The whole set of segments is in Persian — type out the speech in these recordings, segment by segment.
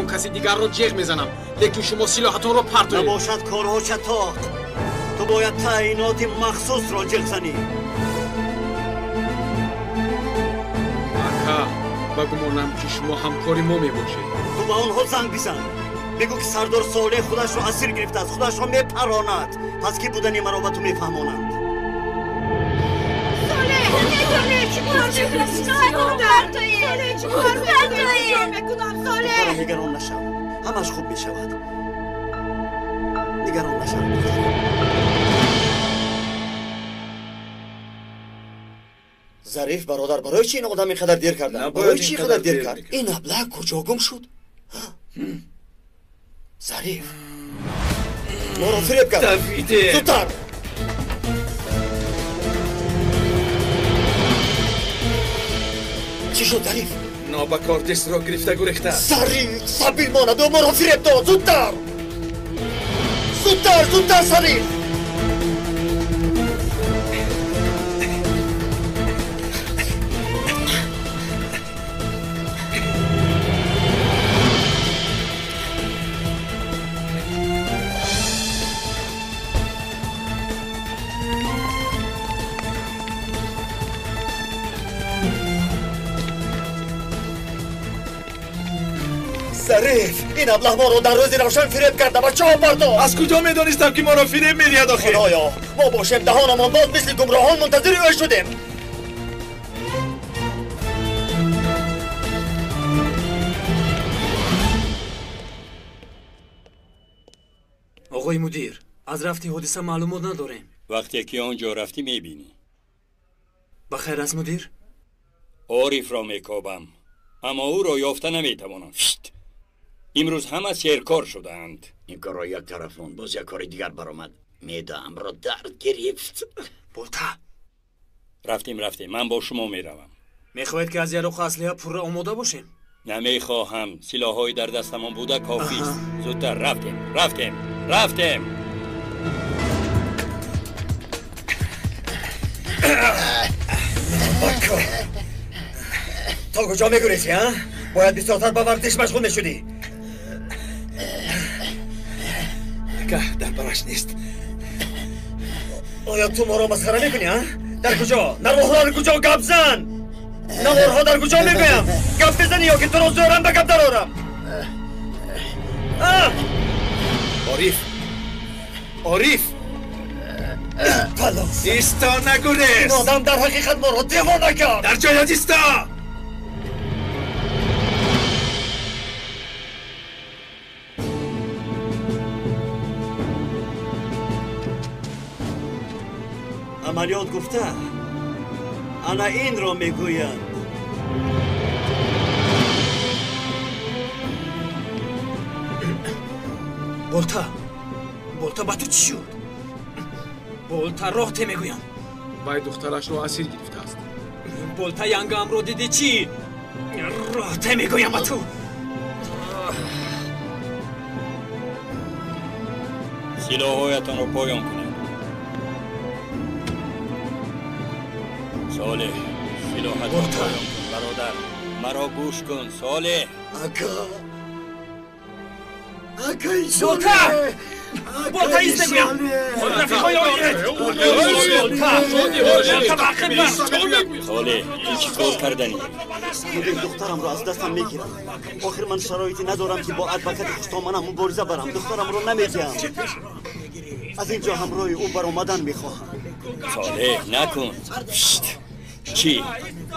نکن کسی دیگر رو جیغ میزنم، لیکن شما سلاحتون رو پرتوید. نباشد کارها چطاق. تو باید تعیینات مخصوص را جیغ زنی. اکا بگو مونم که شما همکاری ما میباشید. تو با اونها زنگ بزن، بگو که سردار صالح خودش رو اسیر گرفته است، خودش رو میپراند. پس کی بودنی مرا به تو میفهمانند؟ صالح چی کار میکنی؟ صالح چی کار میکنی؟ نگران نشو، همش خوب میشود. نگران نشو. ظریف برادر، برای چی این آدم اینقدر دیر کردن؟ برای چی اینقدر دیر کرد؟ این ابله کجا گم شد؟ ظریف ما رو فریب کرد. دویده. زودتر. چی شد ظریف؟ نابکار دست را گرفته گریخته. ظریف سبیل ماند و ما رو فریب داد. زودتر زودتر زودتر ظریف. ظریف این ابله ما رو در روز روشن فریب کرده و چاه برداشت. از کجا میدانستم که ما را فریب میدهد آخه؟ خدایا ما باشیم دهانمان باز مثل گمراهان منتظر او شدیم. آقای مدیر، از رفتی حادثه معلومات نداریم. وقتی که آنجا رفتی میبینی. بخیر است مدیر؟ عارف را میکابم اما او را یافته نمیتوانم. امروز همه سیرکار شدند. این کار را یک طرفون باز یک کار دیگر برآمد. معده‌ام را درد گرفت. بولتا رفتیم من با شما میروم. میخواهید که از یاروخ اسلحه پر آماده باشیم؟ نمیخواهم، سلاح‌های در دستمان بوده کافی است. زودتر رفتیم. تا کجا میگریزی ها؟ باید بسیارتر به ورزش مشغول میشدی. نگه در برش نیست. آیا تو ما را مسخره میکنی ها؟ در کجا؟ نروح‌ها در کجا گپ زن؟ نوارها در کجا میگویم؟ گپ بزنی یا که تو را زورم به گپ درارم. عارف پلاس ایستا نگریز. این آدم در حقیقت ما را دیوانه کرد. در جایت ایستا. عملیات گفته انا این را میگویند. بولتا با تو چی شد؟ بولتا راه ته میگویم. باید دخترش رو اسیر گرفته است. بولتا ینگام رو دیدی چی؟ راه ته میگویم با تو. سلاح‌هایتان رو پایان کنید. صالح سلاحت رو پایان کن برادر. مرا گوش کن صالح. اکا ایشانه. بولتا ایست نگویم. رفیقای آیرد. صالح این چی کار کردنی؟ مدیر دخترم را از دستم میگیرم. آخر من شرایطی ندارم که با ادوکت خوشتامنم مبارزه برم. دخترم رو نمیگم. از اینجا همراه او برآمدن میخواهم. صالح نکن.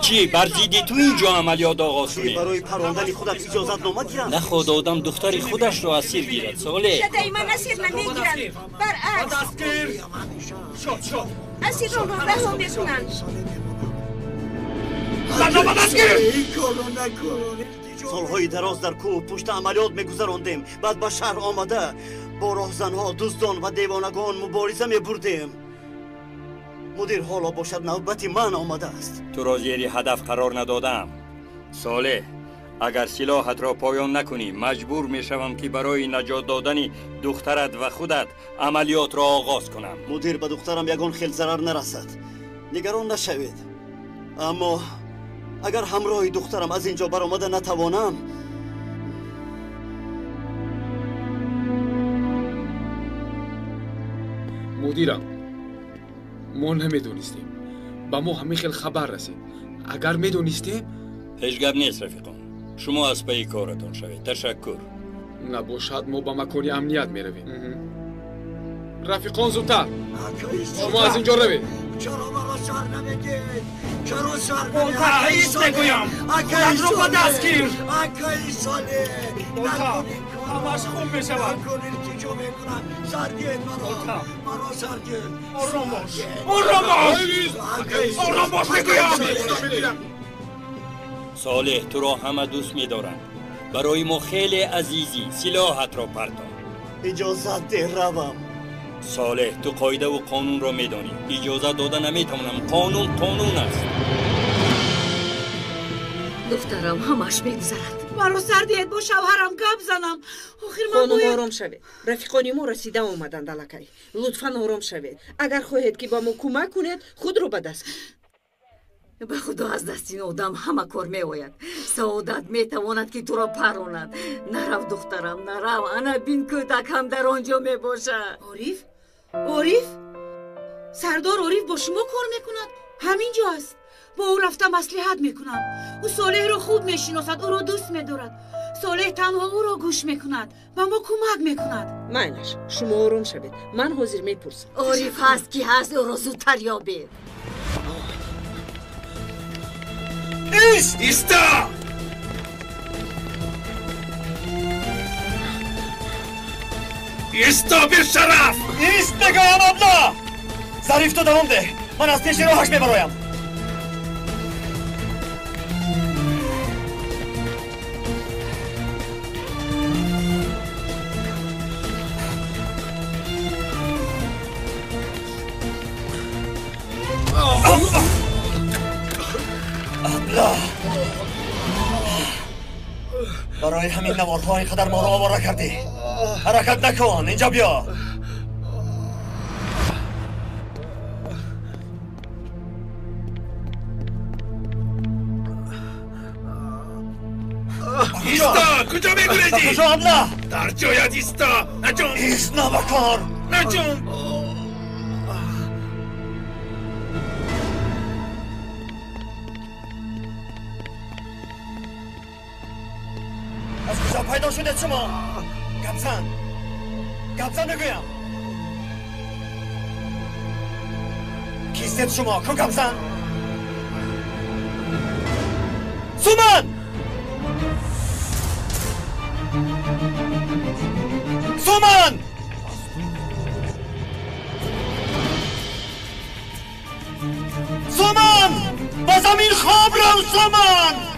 چی برزیدی تو اینجا عملیات آغاز کنی؟ برای پراندن خودت اجازت نامه گیرم. نخواد آدم دختری خودش رو اسیر گیرد. صالح دائما اسیر نمیگیرن، برعکس اسیر رو رها میکنن. سالهای دراز در کوه پشت عملیات میگذراندیم. بعد به شهر آمده با راهزنها، دزدان و دیوانگان مبارزه میبردیم. مدیر حالا باشد نوبتی من آمده است. تو را زیر هدف قرار ندادم. صالح اگر سلاحت را پایان نکنی مجبور میشوم که برای نجات دادن دخترت و خودت عملیات را آغاز کنم. مدیر به دخترم یگان خیل ضرر نرسد. نگران نشوید. اما اگر همراه دخترم از اینجا برآمده نتوانم مدیرم ما نمیدونستیم با ما همه خیلی خبر رسید اگر میدونستیم هیچ گپ نیست رفیقان شما از پی کارتون شوید تشکر نباشد ما با مکانی امنیت میرویم رفیقان زودتر شما از اینجا روید چرا مرا سر نمیگید؟ چرا سر بولتر هیچ نگویم خودت رو با دست گیر اکایی ساله بولتر همش خوب میشود نکنید که جو میکنم سرگید مرا سرگید آرام باش آرام باش میگویم صالح تو را همه دوست می‌دارند برای ما خیلی عزیزی سلاحت را پرتاب اجازت ده روم صالح تو قاعده و قانون را میدانی اجازه داده نمیتونم قانون است دخترم همش میگذرد مرا سردید با شوهرم گپ زنم آخر من خانم باید آرام شوید رفیقانی ما رسیده اومدن دلکای لطفا آرام شوید اگر خواهید که با ما کمک کنید خود رو به دست به خدا از دست این آدم همه کار میآید سعادت میتواند که تو را پراند نرو دخترم نرو انا بین کودک هم در آنجا میباشد عارف سردار عارف با شما کار میکند همینجا است با او رفتم مصلحت میکنم او صالح رو خوب میشناسد او رو دوست میدارد صالح تنها او را گوش میکند و ما کمک میکند معنیش شما آرام شوید من حاضر میپرسم عارف هست کی هست او را زودتر یابید ایستا ایستا به شرف ایست نگاهم ابلا ظریف تو دوام ده من از پیش راهش میبرایم ابلا برای همین نوارها اینقدر ما رو آواره کردی حرکت نکن اینجا بیا ایستا کجا میگویدی؟ کجا ابلا در جایت ایستا نجوم ایست نبکن نجوم از کجا پیدا شده شما؟ گبزن بگویم کیستید شما؟ کو گبزن؟ سومن! سومن! سومن! با زمین خواب رو سومن!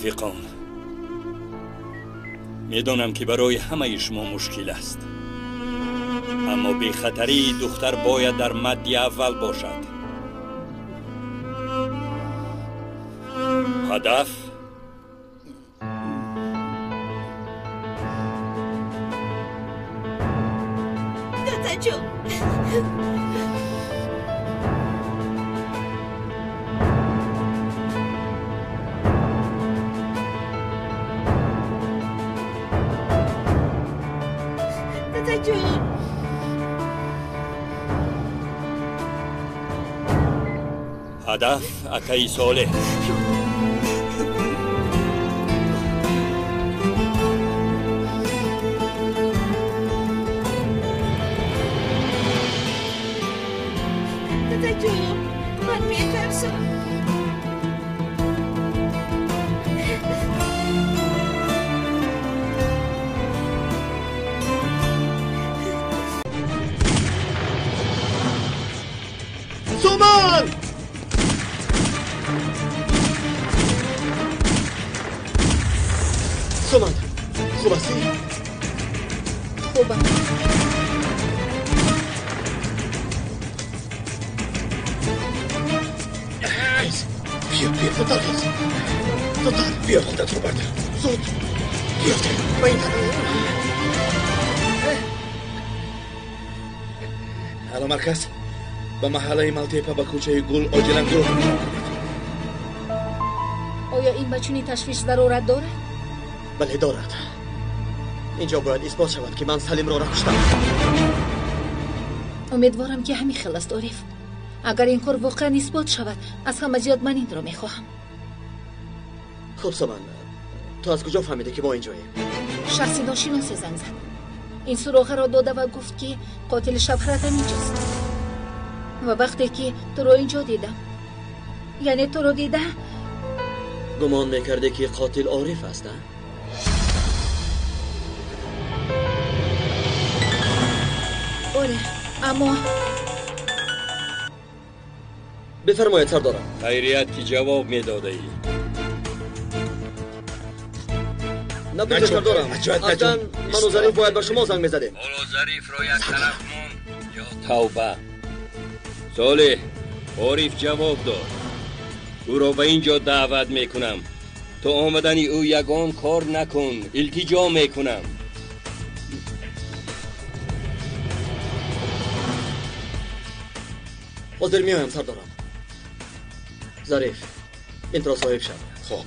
رفیقان میدونم که برای همه شما مشکل است اما بی خطری دختر باید در مد اول باشد هدف دادا جون هدف اکای صالح دادا جون من میتونم سومان سومان خوب هستی؟ خوبم. بیا زودتر بیا خودت رو بردار زود بیافته با این حالا مرکز به محله ملتیپه به کوچه گل عاجلا گروه کنید. آیا این به چنین تشویش ضرورت دارد؟ بله دارد. اینجا باید اثبات شود که من سلیم را کشتم. امیدوارم که همین خیلی است عارف. اگر این کار واقعا اثبات شود از همه زیاد من این را میخواهم. خب سامان تو از کجا فهمیده که ما اینجاییم؟ شخصی ناشناس زنگ زد. این سراغ را داده و گفت که قاتل شب حرت اینجاست. و وقتی که تو را اینجا دیدم، یعنی تو را دیده، گمان میکرده که قاتل عارف است. آره اما بفرمایید سردارم. خیریت که جواب میداده ای. نبوده سردارم. اصلا من و ظریف باید به شما زنگ میزدیم. حالا ظریف رو یک طرف مون یا توبه. صالح عارف جواب داد. او را به اینجا دعوت میکنم. تو آمدنی او یگان کار نکن. التجا میکنم. حاضر میایم سردارم. ظریف انترا صاحب شد. خب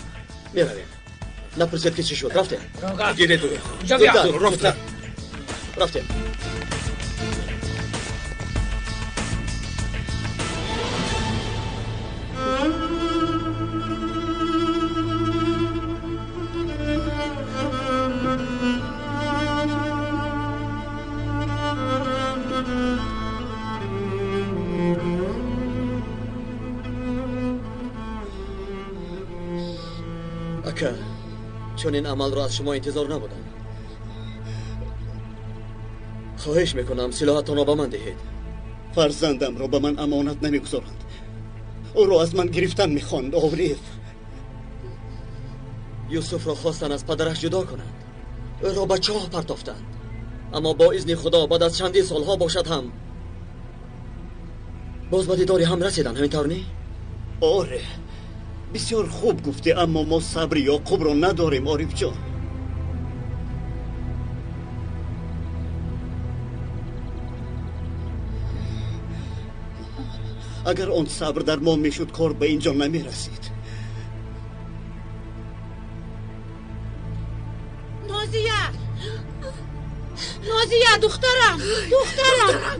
میرویم. نپرسید که چی شد. رفتیم. گیره دوی رفتیم. اکا چون این عمل را از شما انتظار نبودم. خواهش میکنم سلاحتان را به من دهید. فرزندم را به من امانت نمیگذارند. او را از من گرفتن میخواند. عارف یوسف را خواستن از پدرش جدا کنند. او را به چاه پرتافتند. اما با اذن خدا بعد از چندی سالها باشد هم باز به دیدار هم رسیدن. همینطور نی؟ آره بسیار خوب گفتی، اما ما صبر یعقوب را نداریم عارف جان. اگر اون صبر در ما میشد کار به اینجا نمی رسید. نازیه دخترم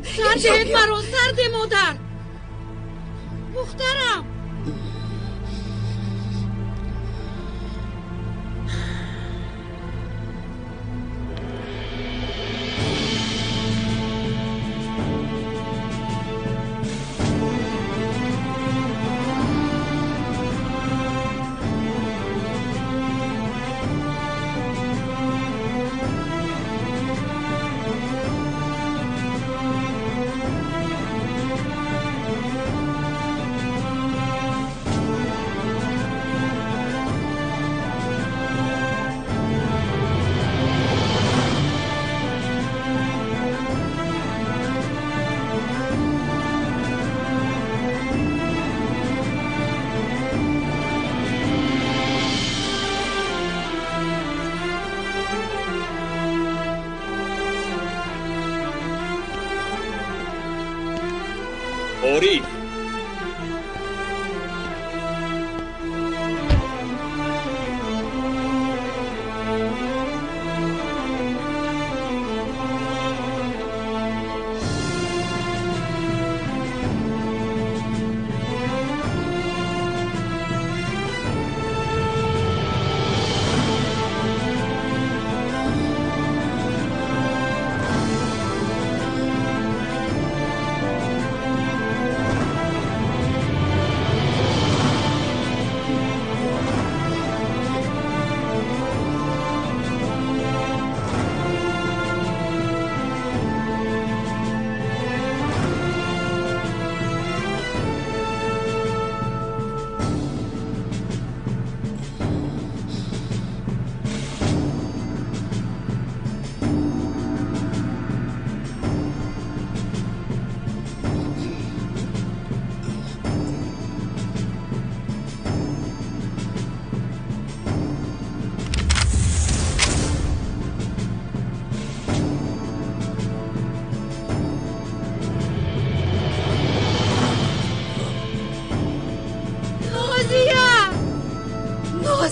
سرده مرا سرده مادر دخترم. عارف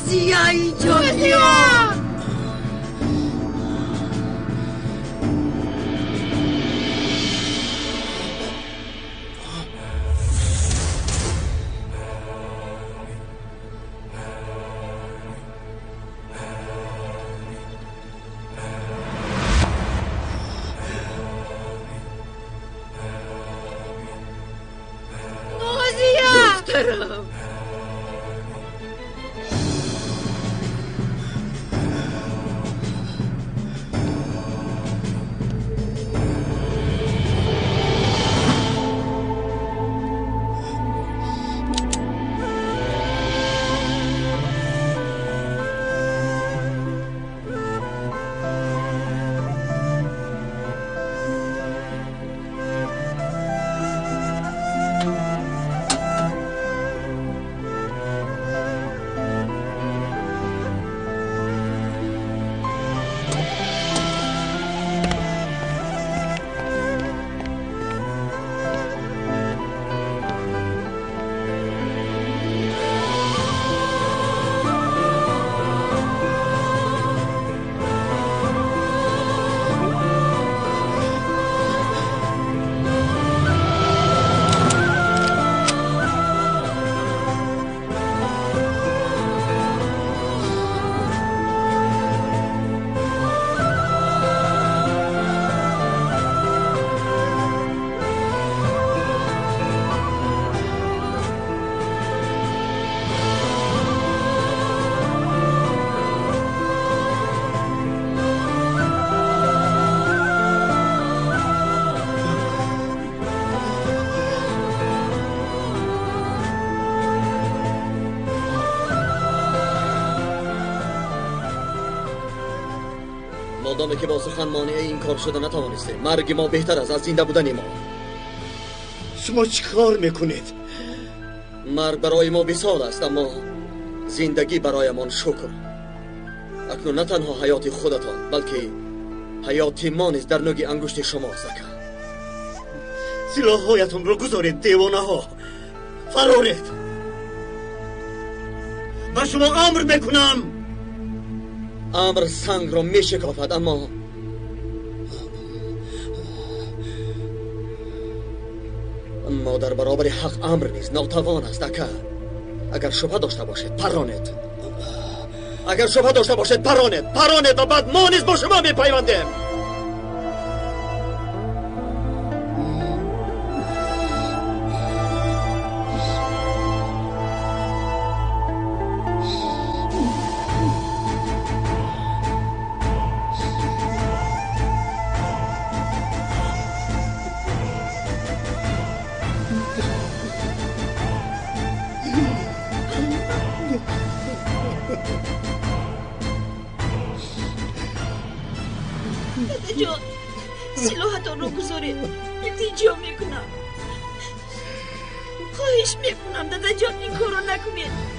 نازیه اینجا بیا. مادامی که با سخن مانع این کار شده نتوانسته، مرگ ما بهتر از زنده بودن ما. شما چی کار میکنید؟ مرگ برای ما بسیار است، اما زندگی برایمان شکر. اکنون نه تنها حیات خودتان بلکه حیات ما نیز در نوک انگشت شماست. سلاحهایتون رو گذارید دیوانه ها، فرارید. با شما امر میکنم. امر سنگ را میشکافد، اما در برابر حق امر نیست، ناتوان است. اگر شبهه داشته باشید پرانید. اگر شبهه داشته باشید پرانید و بعد ما نیز با شما میپیوندیم. سلاحتان رو گذارید، التجا میکنم. خواهش میکنم دادا جان این کارو نکنید.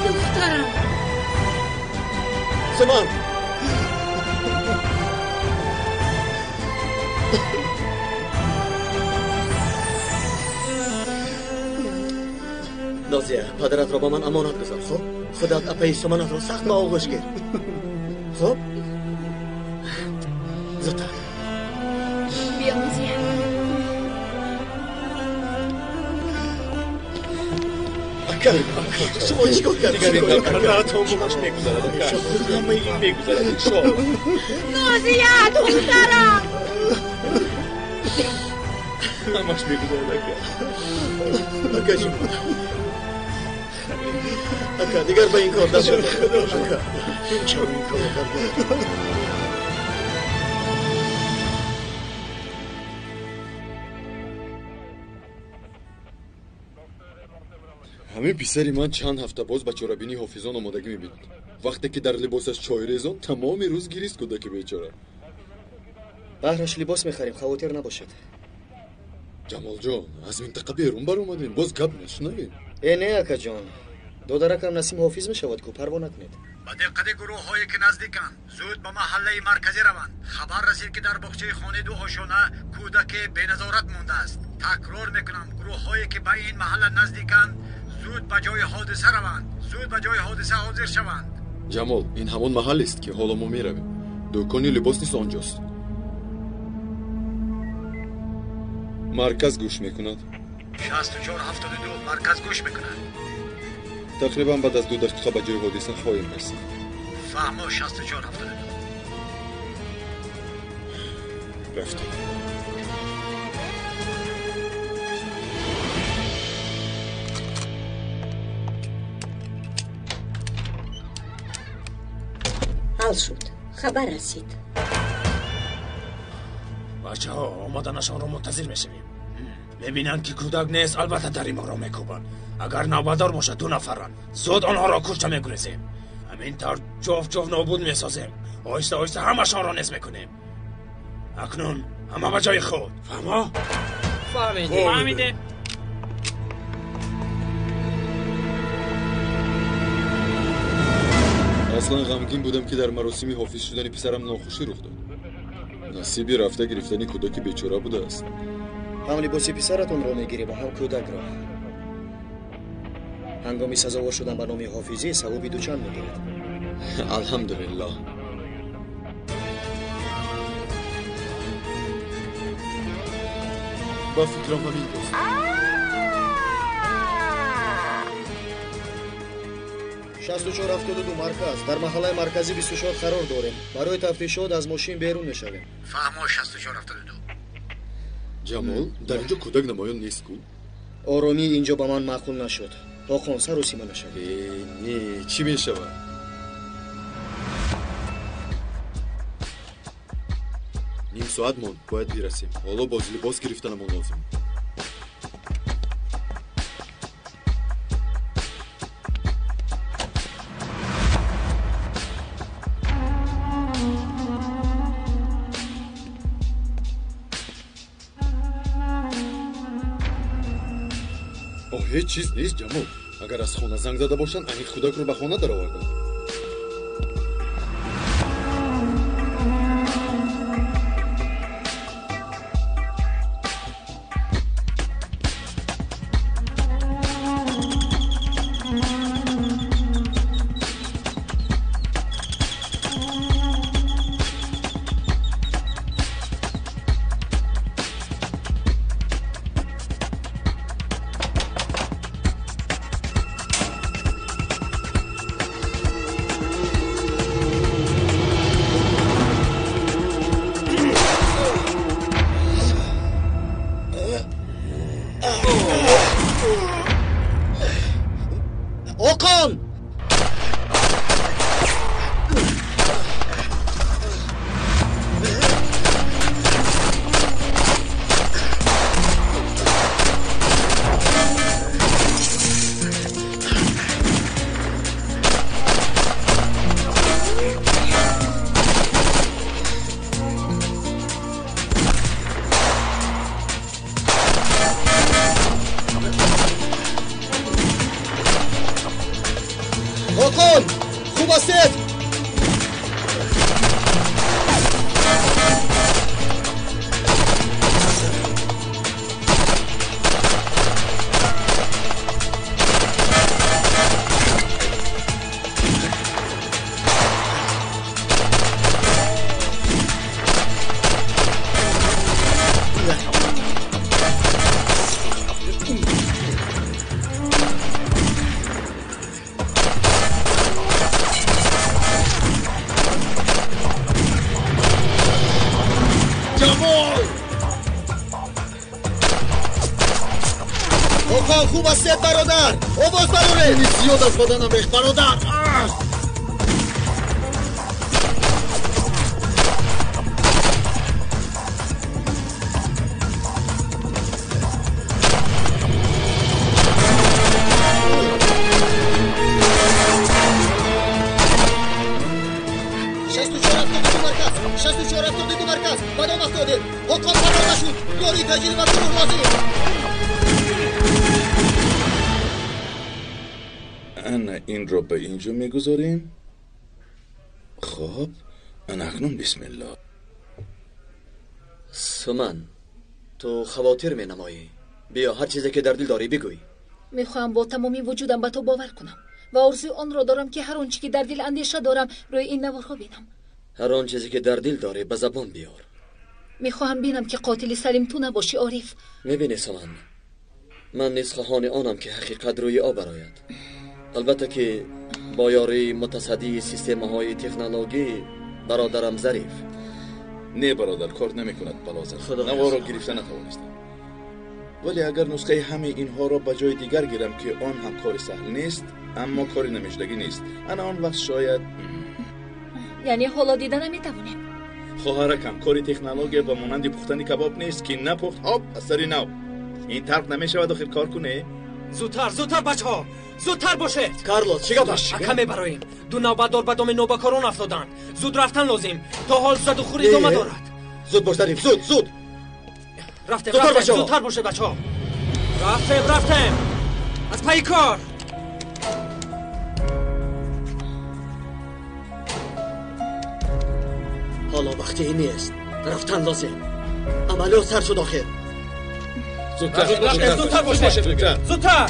دخترم سمان نازیه، پدرت را با من امانت گذار. خب خودت اپی سمانت را سخت با آغوش گیر. خب زودتر بیا نازیه. اکر شما چیکار کردید؟ نه تو همش میگذارد. همه این میگذارد. شما نازیه دخترم همش میگذارد. اکر جون اکر دیگر به این کار دست نزن. اکر چرا این کار کردی؟ همه پسری من چند هفته باز به چرابینی حافظان آمادگی میبیند. وقتی که در لباسش چای ریزان تمام روز گریست کودک بیچاره. بهرش لباس میخریم، خواطر نباشد. جمال جان از منطقه بیرون بر اومدیم، باز گپ نشنویم. نه اکا جان، دادرکم نسیم حافظ میشود کو پروا نکنید. با دقت گروه‌هایی که نزدیکند زود به محله مرکزی روند. خبر رسید که در باغچه خانه دو آشانه کودک بی‌نظارت مانده است. تکرار میکنم گروه‌هایی که به این محله نزدیکند زود به جای حادثه روند. زود به جای حادثه حاضر شوند. جمال این همون محل است که حالا ما میرویم. دکانی لباس نیست آنجاست. مرکز گوش میکند. 6472 مرکز گوش میکند. تقریبا بعد از 2 دقیقه به جای حادثه خواهیم رسید. فهمو 6472 رفتیم. حل شد. خبر رسید. بچه ها آمدنشان رو منتظر میشویم. میبینند که کودک نیست البته در ما را میکوبند. اگر نوبدار باشد 2 نفرن زود آنها را کشته میگریزیم. همینطور جفت نابود میسازیم. آهسته آهسته همشان را نیست میکنیم. اکنون همه به جای خود. فهمه؟ فهمیده. اصلا غمگین بودم که در مراسم حافظ شدن پسرم ناخوشی رخ داد. نصیبی رفته گرفتن کودک بیچاره بوده است. هم لباس پسرتون را میگیریم و هم کودک را. هنگامی سزاوار شدن به نام حافظی ثوابی دوچند میگیرد. الحمدلله. با فکرم همین دوست. 6472 مرکز در محله مرکزی 24 قرار داریم. برای تفتیشات از ماشین بیرون میشویم. فهمو 6472 جمال در اینجا کودک نمایان نیست کو؟ آرامی اینجا به من معقول نشد. تا خانسر و سیما نشد. نه چی میشود؟ نیم ساعت ماند باید برسیم. حالا باز لباس گرفتنمون لازم. هیچ چیز نیست جمال. اگر از خانه زنگ زده باشند این کودک رو به خانه در آوردند. خوب است برادر. آواز براره. زیاد از بدنم ریخت برادر. انا این رو به اینجا میگذاریم. خب اکنون بسم الله. سمن تو خواطر می نمایی. بیا هر چیزی که در دل داری بگوی. میخواهم با تمامی وجودم به تو باور کنم و آرزوی آن را دارم که هر آنچه که در دل اندیشه دارم روی این نوارها بینم. هر آن چیزی که در دل داری به زبان بیار. میخواهم بینم که قاتل سلیم تو نباشی عارف. میبینی سمن، من نیز خواهان آنم که حقیقت روی آب برآید. البته که با یاری متصدی سیستم های تکنولوژی برادرم ظریف. نه برادر، کار نمی کند بلازم. نوار را گرفته نتوانستم. ولی اگر نسخه همه اینها را به جای دیگر گیرم که آن هم کار سهل نیست، اما کاری نمیشدگی نیست. انا آن وقت شاید یعنی حالا دیده نمیتوانیم. خواهرکم، کاری تکنولوژی با مانند پختن کباب نیست که نپخت آب از سری نو. این طرف نمیشود آخر کار کنه. زودتر بچه‌ها، زودتر باشید. کارلوس چیکار باش؟ کمی برایم. دو نوبتدار به دام نوبکاران افتادند. زود رفتن لازم. تا حال زد و خورد ادامه دارد. زود باش داریم، زود. رفتیم. زودتر باشه بچه‌ها. رفتیم. از پای کار. حالا وقتی نیست. رفتن لازم. عملیات سر شد آخر. زودتر باشه. زودتر.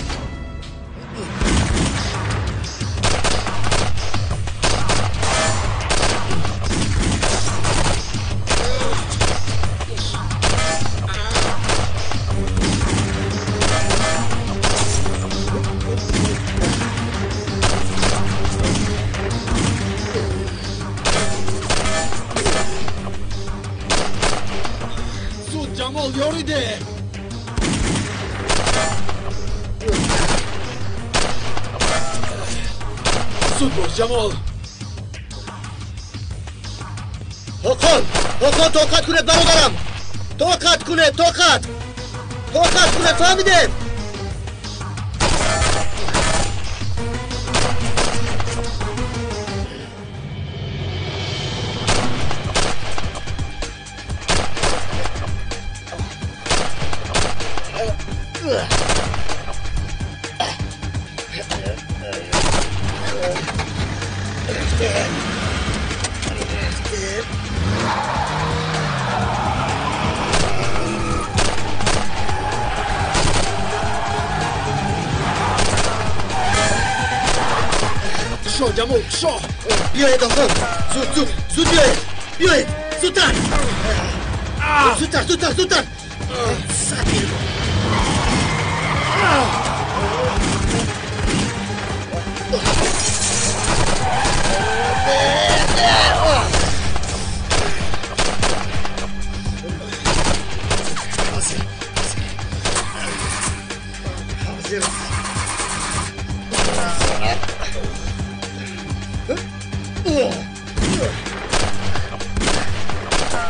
جمال یاری ده. زود باش جمال. حقان طاقت کنه برادرم. طاقت کنه فهمیده. جمال شاه بیایید آقا زود بیایید زودتر سبیل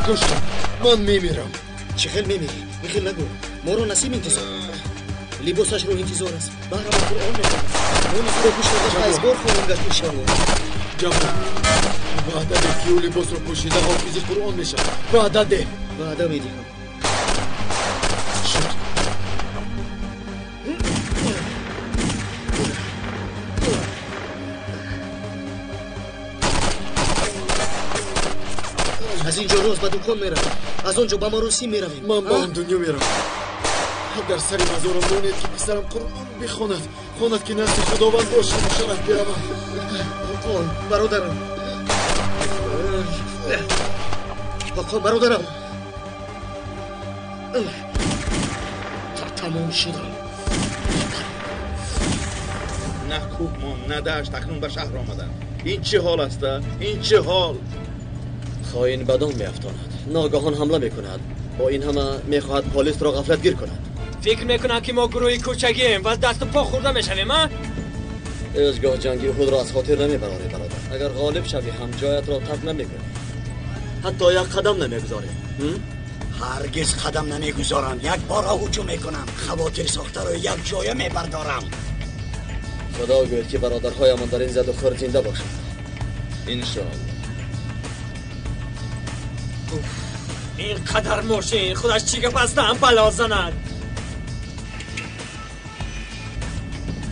کشتم من میمیرم. چه خیل میمیری؟ میخیل نگو. ما رو نسیم انتظار. لباسش رو انتظار است. بهرم قرآن میکنم. اون رو پوشیدش از بار خونگش میشم. جمال وعده ده که او لباس رو پوشیده حافظ قرآن میشم. وعده میدیم. شد از اینجا روز به دکان میرم. از اونجا به مروسی میرویم. من به آن دنیا میرم. در سر مزارم مانید که پسرم قرآن بخواند که نزد خداوند باشم و شرف بروم. برادرم تمام شدم. نه کوه ما نه دشت اکنون به شهر آمدن. این چه حال است؟ این چه حال؟ خائن بدان میافتاند. ناگهان حمله میکند. با این همه میخواهد پلیس را غفلت گیر کند. فکر میکنم که ما گروهی کوچکیم و دست پا خورده میشویم. ازگاه جنگی خود را از خاطر نمیبراری برادر. اگر غالب شوی هم جایت را ترک نمیکنی. حتی یک قدم نمیگذاری. هرگز قدم نمیگذارم. یک بار هجوم میکنم. خواطر ساخته رو یک جای میبردارم. خدا گوید که برادرهایمان در این زد و خورد زنده باشند. انشاءالله. این قدر ماشین خودش چی که پسته هم بلا زند.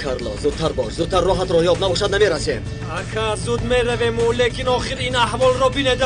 کارلا زودتر باش زودتر راحت را یاب نباشد نمیرسیم اکا زود میرویم و لیکن آخر این احوال را بینده